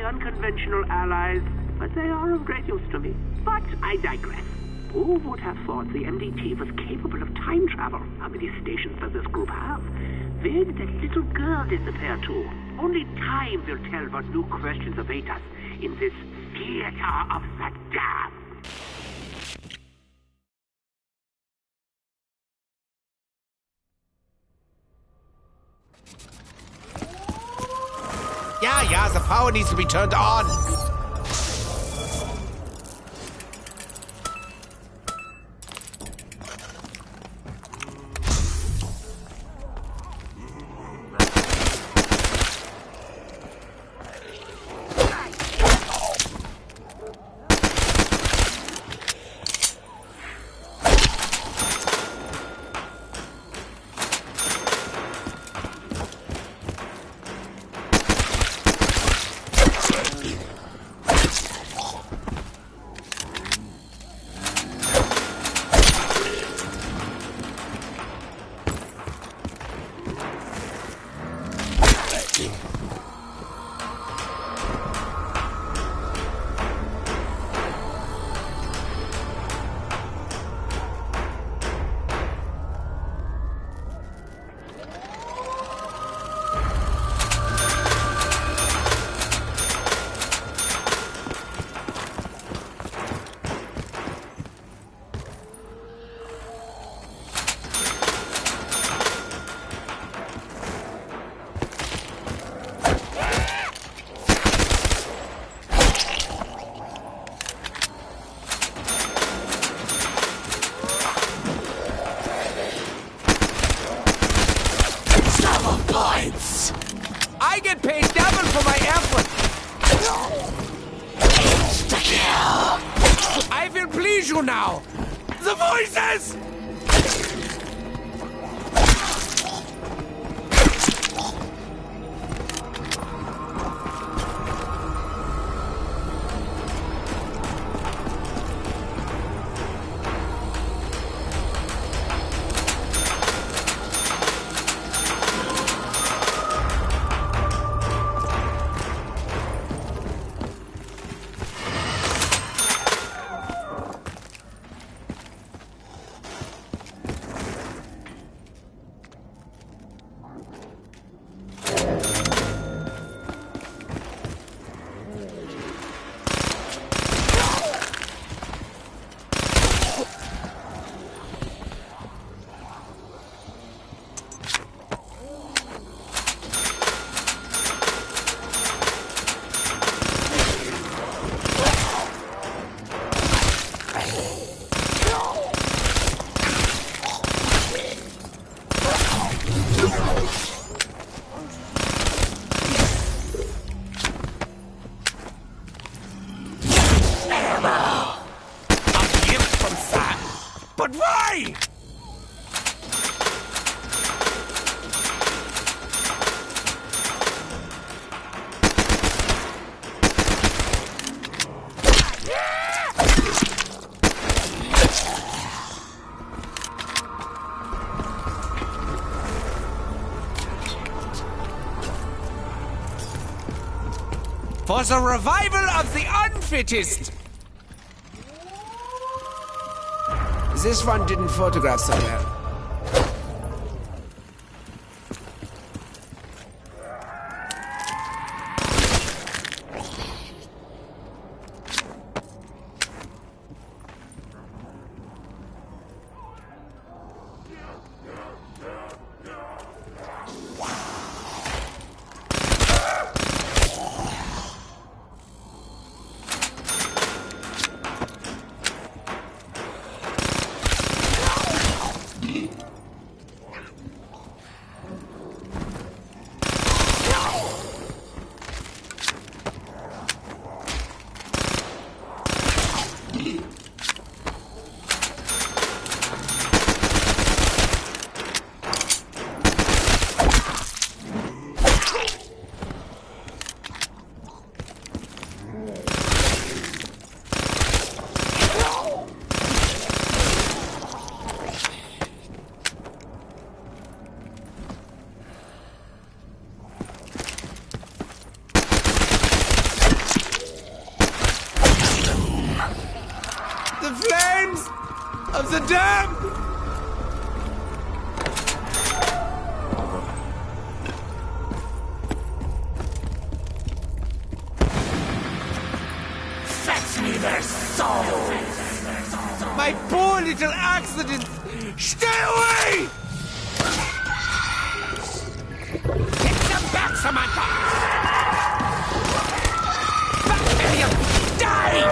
unconventional allies, but they are of great use to me. But I digress. Who would have thought the MDT was capable of time travel? How many stations does this group have? Where did that little girl disappear to? Only time will tell what new questions await us in this theater of the damned. Yeah, the power needs to be turned on. I get paid double for my effort. Insta-kill. I will please you now. The voices! But why? For the revival of the unfittest! This one didn't photograph so well. the dam! Fetch me their souls! My poor little accident! Stay away! Get them back, Samantha! Bacteria, die!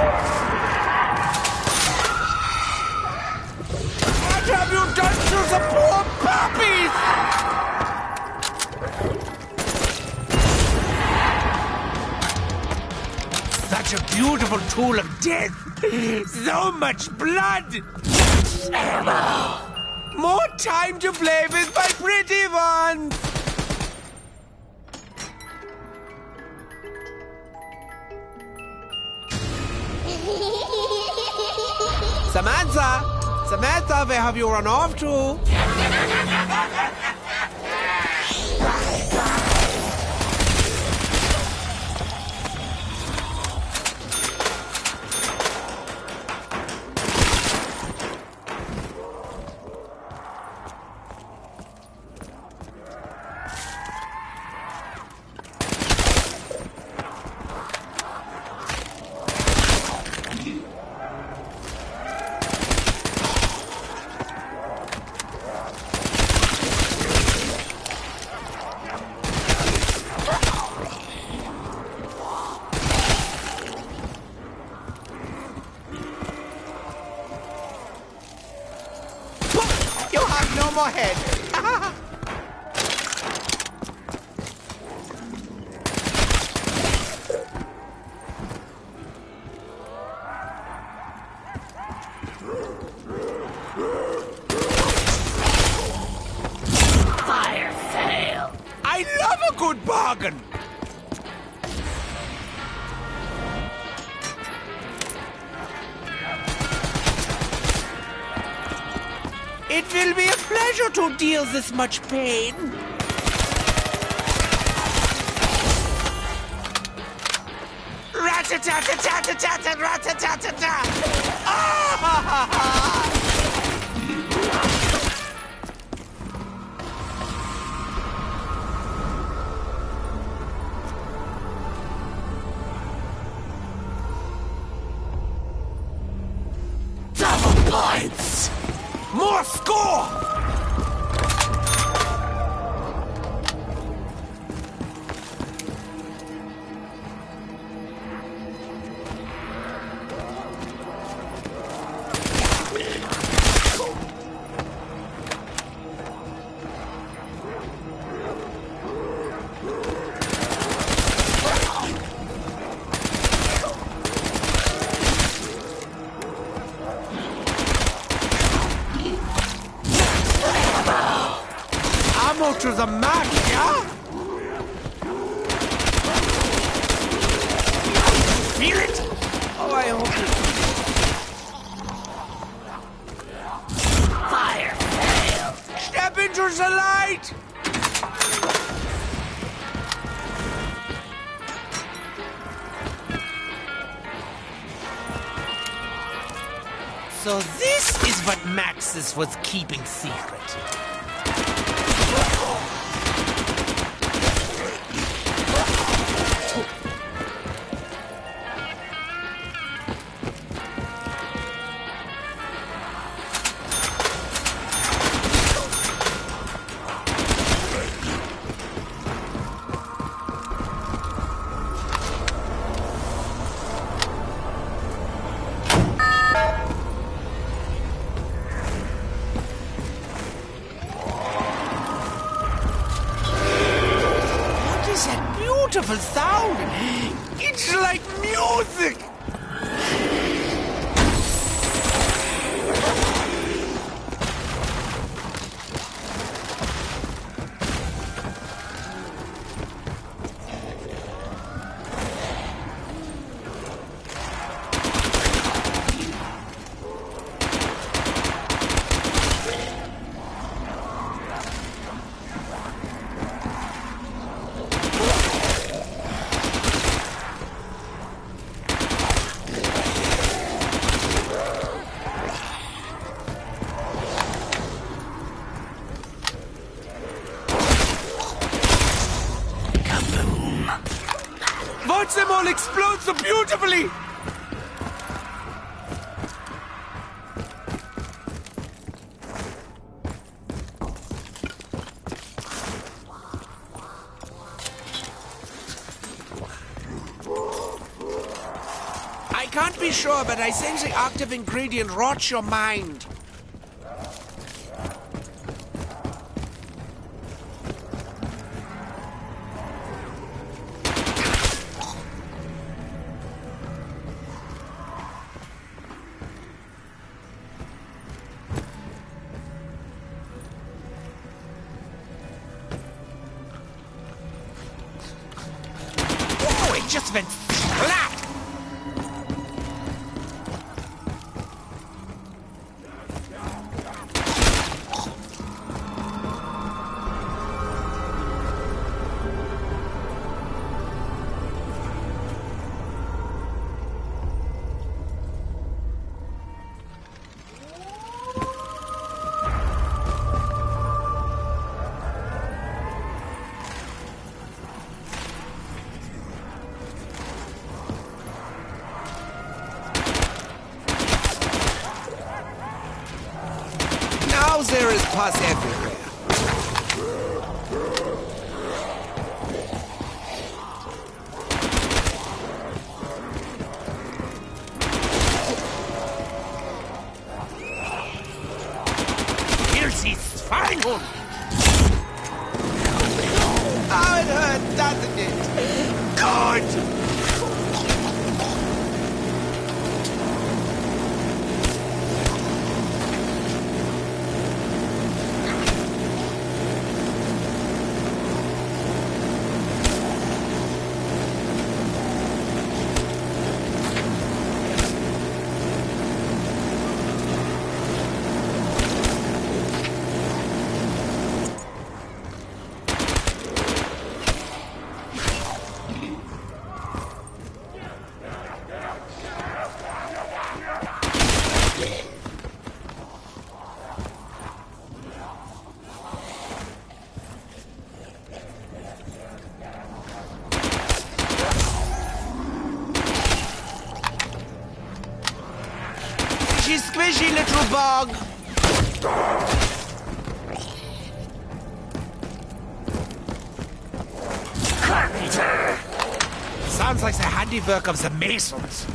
What have you done to the poor puppies? Such a beautiful tool of death! So much blood! More time to play with my pretty ones! Samantha! Samantha, where have you run off to? You have no more head. Fire sale! I love a good bargain. It will be a pleasure to deal this much pain. Rat-a-tat-a-tat-a-tat-a, rat-a-tat-a-tat. Ah! Double points! More score! Ammo to the max, yeah? Feel it? Oh, I hope you... Fire sale! Step into the light! So this is what Maxis was keeping secret. Beautiful sound! It's like music! makes them all explode so beautifully! I can't be sure, but I sense the active ingredient rots your mind. Oh, it just went flat! Now there is pus everywhere. Here's his Schweinhund! Oh, it hurt, doesn't it? Good! Squishy little bug. Sounds like the handiwork of the masons.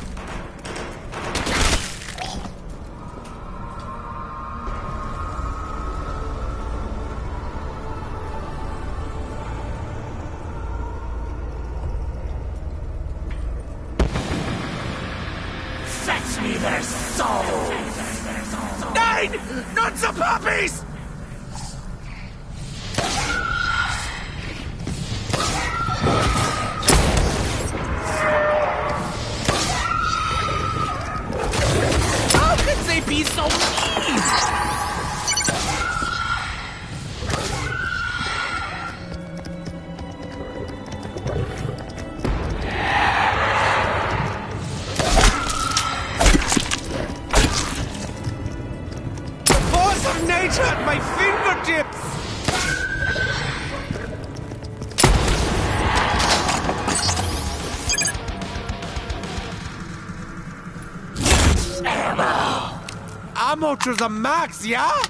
Fetch me their souls! Nine! Not the puppies! How could they be so mean? Nature at my fingertips! Ammo! Ammo to the max, yeah?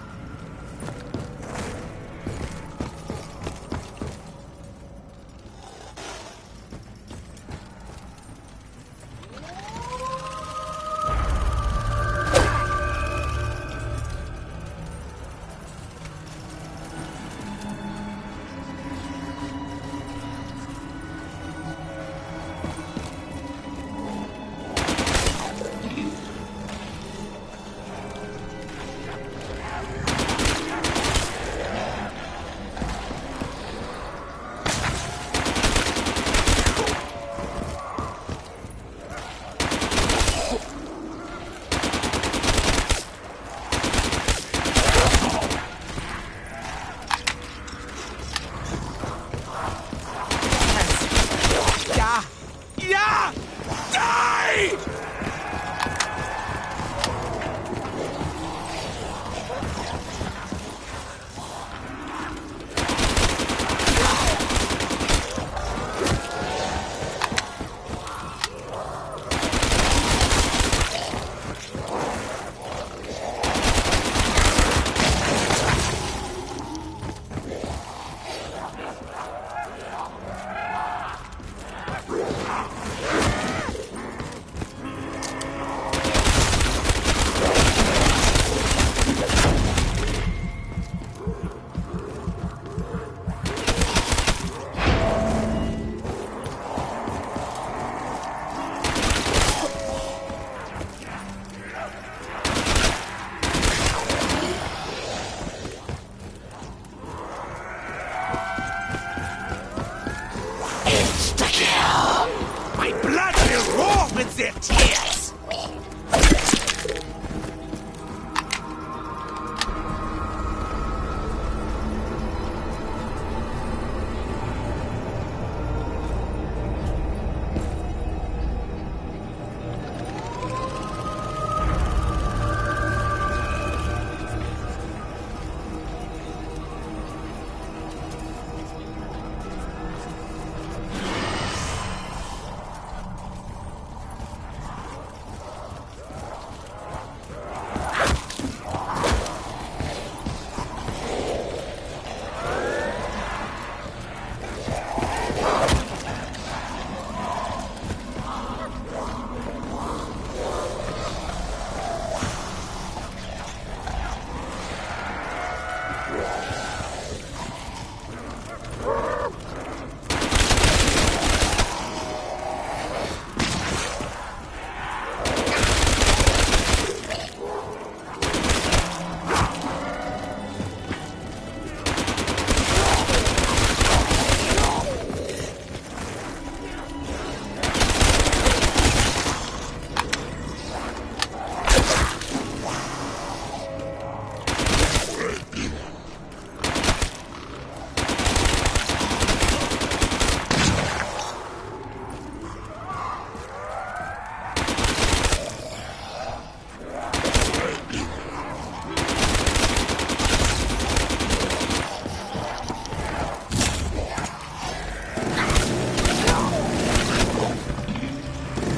their tears.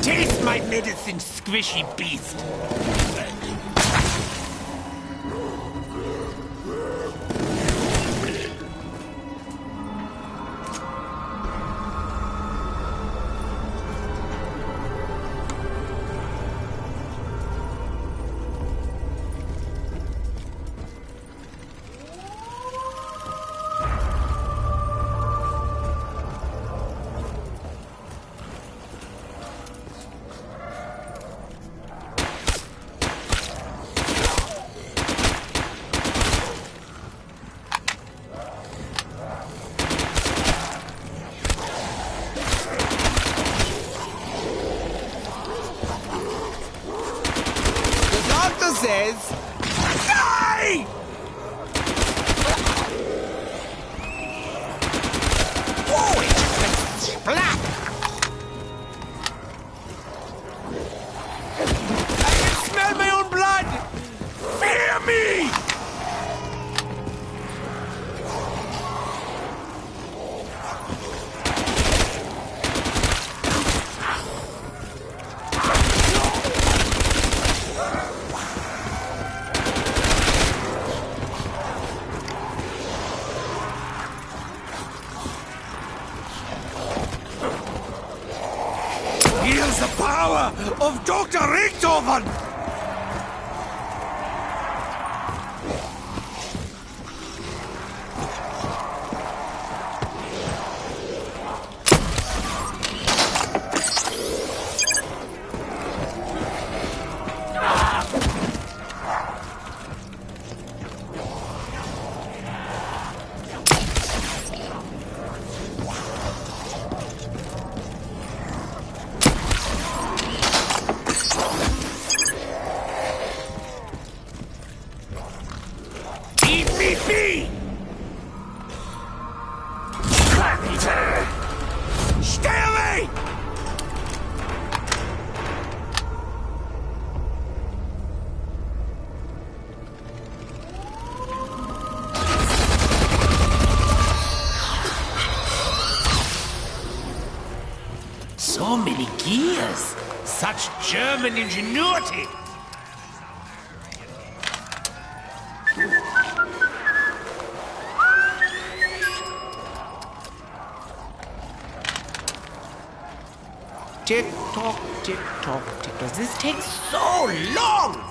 Taste my medicine, squishy beast! Says, die! Oh, it just went splat! I can smell my own blood! Fear me! Here's the power of Dr. Richthofen! Be! Stay away! So many gears! Such German ingenuity! Tick-tock, tick-tock, tick-tock. This takes so long!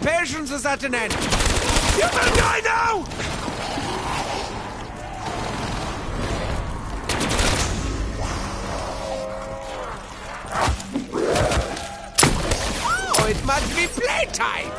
patience is at an end. You will die now! Oh, it must be playtime!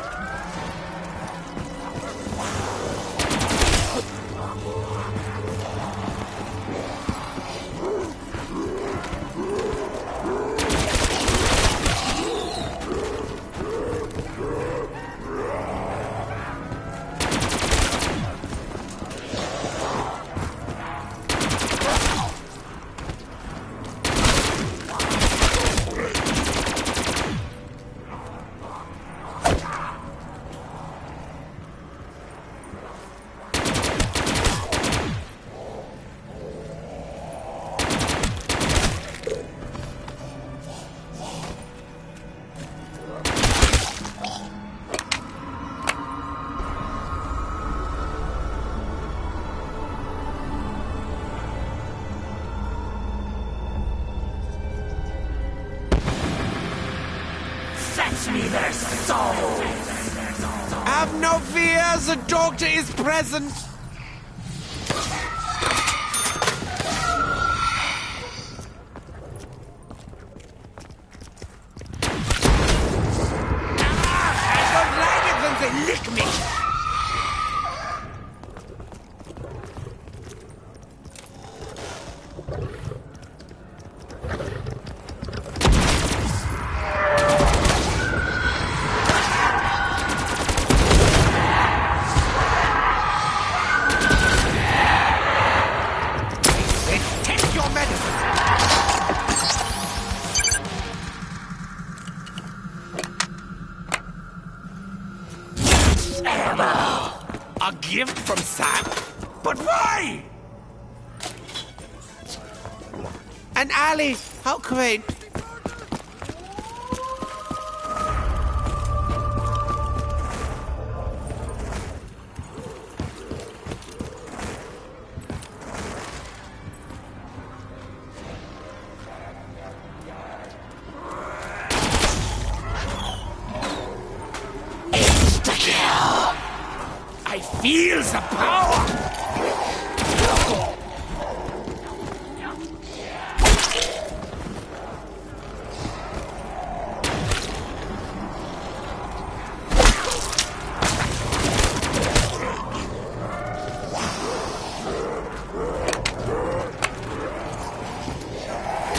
Fetch me their souls! Have no fear, the doctor is present. I don't like it when they lick me. A gift from Sam? But why? And Ali, how quaint. I feel the power!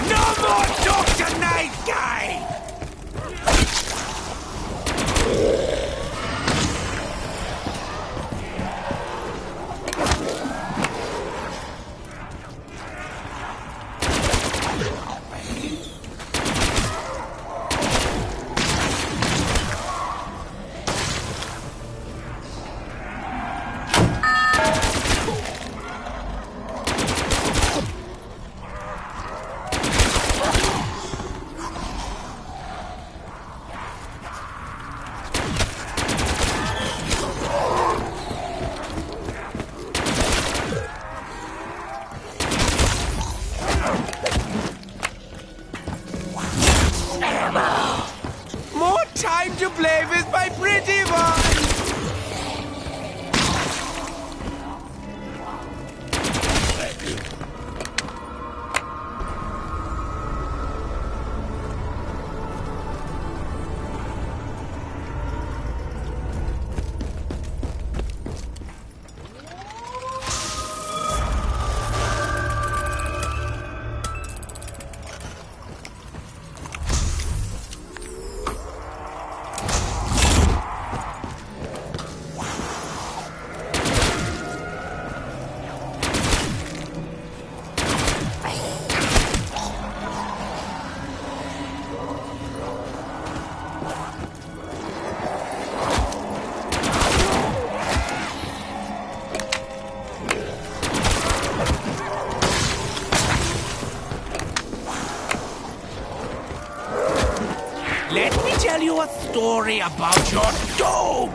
No more Dr. Night Guy! More time to play with my pretty one! Let me tell you a story about your dog!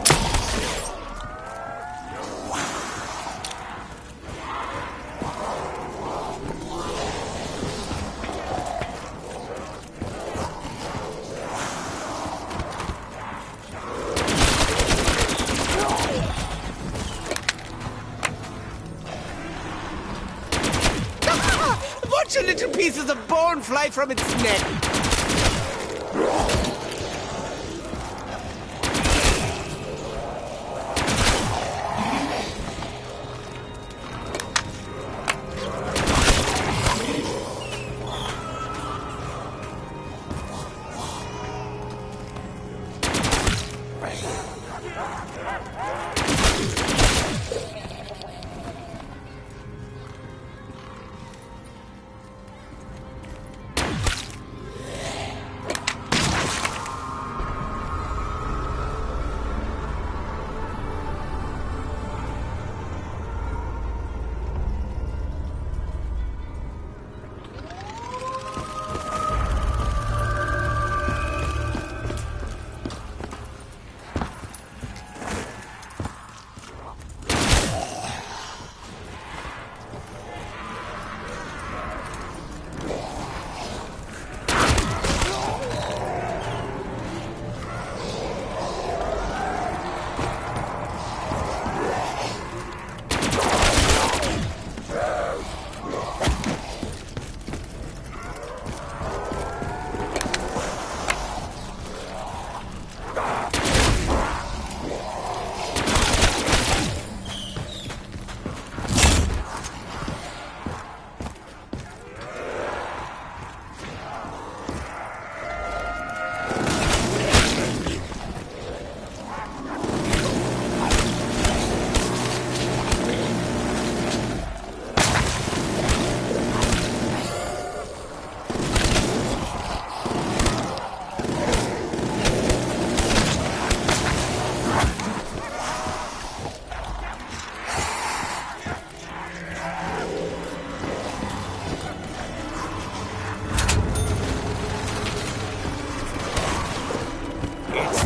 Watch a little pieces of bone fly from its neck.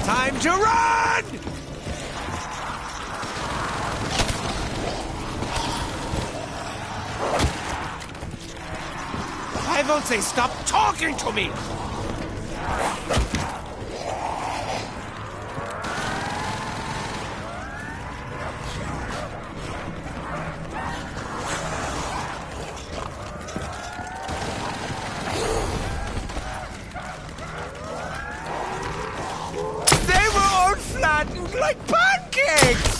Time to run! I won't say stop talking to me! Like pancakes!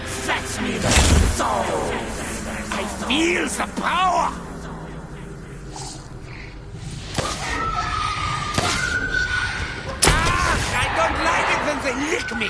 Fetch me the soul! I feel the power! Ah! I don't like it when they lick me!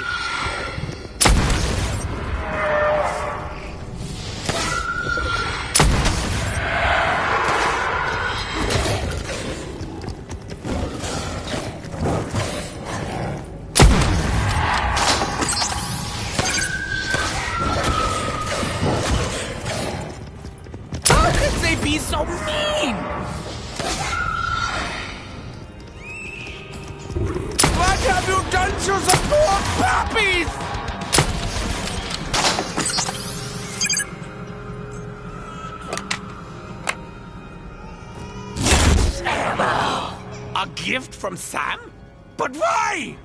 Be so mean! What have you done to the poor puppies? A gift from Sam? But why?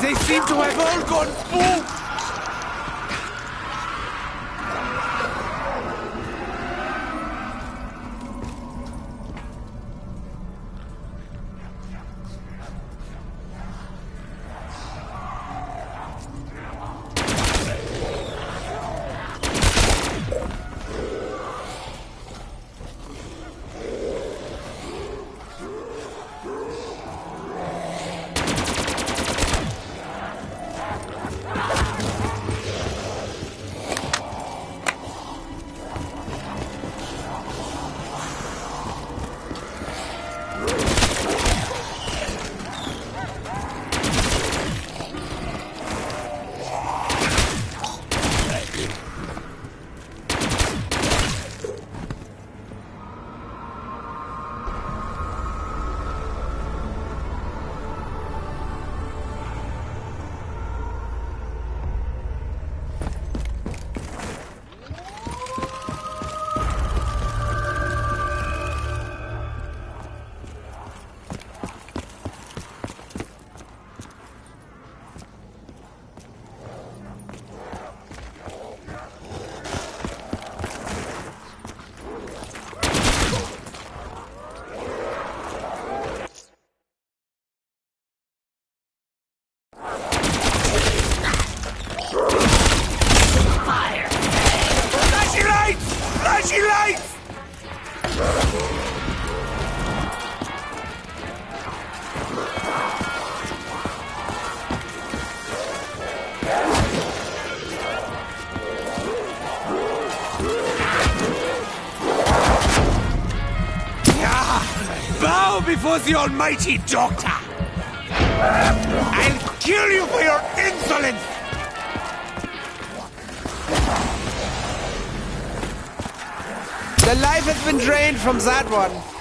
They seem to have all gone boom! bow before the almighty doctor! I'll kill you for your insolence! The life has been drained from that one.